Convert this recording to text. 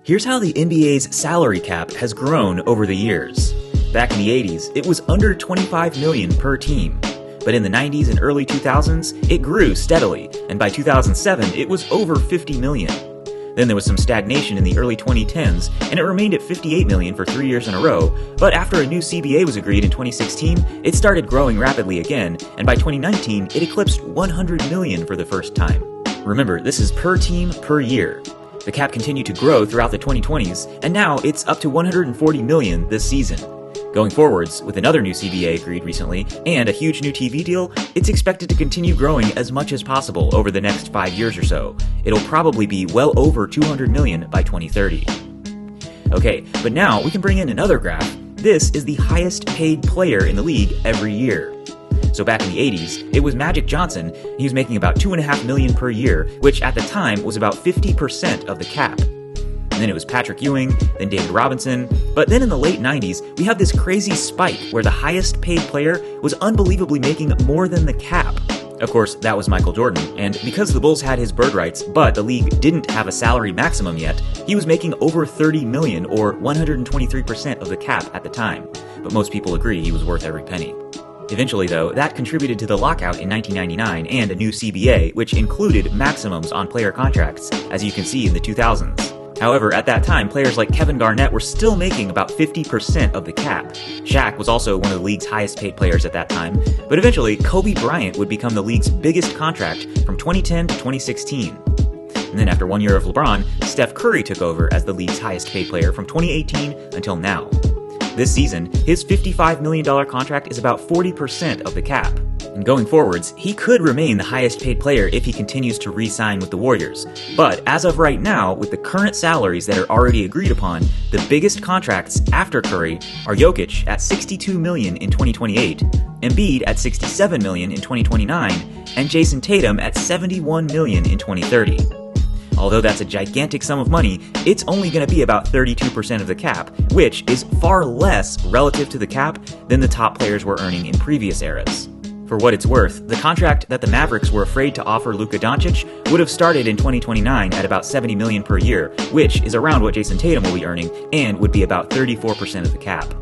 Here's how the NBA's salary cap has grown over the years. Back in the 80s, it was under $25 million per team. But in the 90s and early 2000s, it grew steadily, and by 2007, it was over $50 million. Then there was some stagnation in the early 2010s, and it remained at $58 million for 3 years in a row, but after a new CBA was agreed in 2016, it started growing rapidly again, and by 2019, it eclipsed $100 million for the first time. Remember, this is per team per year. The cap continued to grow throughout the 2020s, and now it's up to $140 million this season. Going forwards, with another new CBA agreed recently, and a huge new TV deal, it's expected to continue growing as much as possible over the next 5 years or so. It'll probably be well over $200 million by 2030. Okay, but now we can bring in another graph. This is the highest paid player in the league every year. So back in the 80s, it was Magic Johnson. He was making about $2.5 million per year, which at the time was about 50% of the cap. And then it was Patrick Ewing, then David Robinson. But then in the late 90s, we have this crazy spike where the highest paid player was unbelievably making more than the cap. Of course, that was Michael Jordan, and because the Bulls had his bird rights, but the league didn't have a salary maximum yet, he was making over $30 million, or 123% of the cap at the time. But most people agree he was worth every penny. Eventually, though, that contributed to the lockout in 1999 and a new CBA, which included maximums on player contracts, as you can see in the 2000s. However, at that time, players like Kevin Garnett were still making about 50% of the cap. Shaq was also one of the league's highest paid players at that time, but eventually, Kobe Bryant would become the league's biggest contract from 2010 to 2016. And then after 1 year of LeBron, Steph Curry took over as the league's highest paid player from 2018 until now. This season, his $55 million contract is about 40% of the cap. And going forwards, he could remain the highest paid player if he continues to re-sign with the Warriors. But as of right now, with the current salaries that are already agreed upon, the biggest contracts after Curry are Jokic at $62 million in 2028, Embiid at $67 million in 2029, and Jason Tatum at $71 million in 2030. Although that's a gigantic sum of money, it's only going to be about 32% of the cap, which is far less relative to the cap than the top players were earning in previous eras. For what it's worth, the contract that the Mavericks were afraid to offer Luka Doncic would have started in 2029 at about $70 million per year, which is around what Jason Tatum will be earning and would be about 34% of the cap.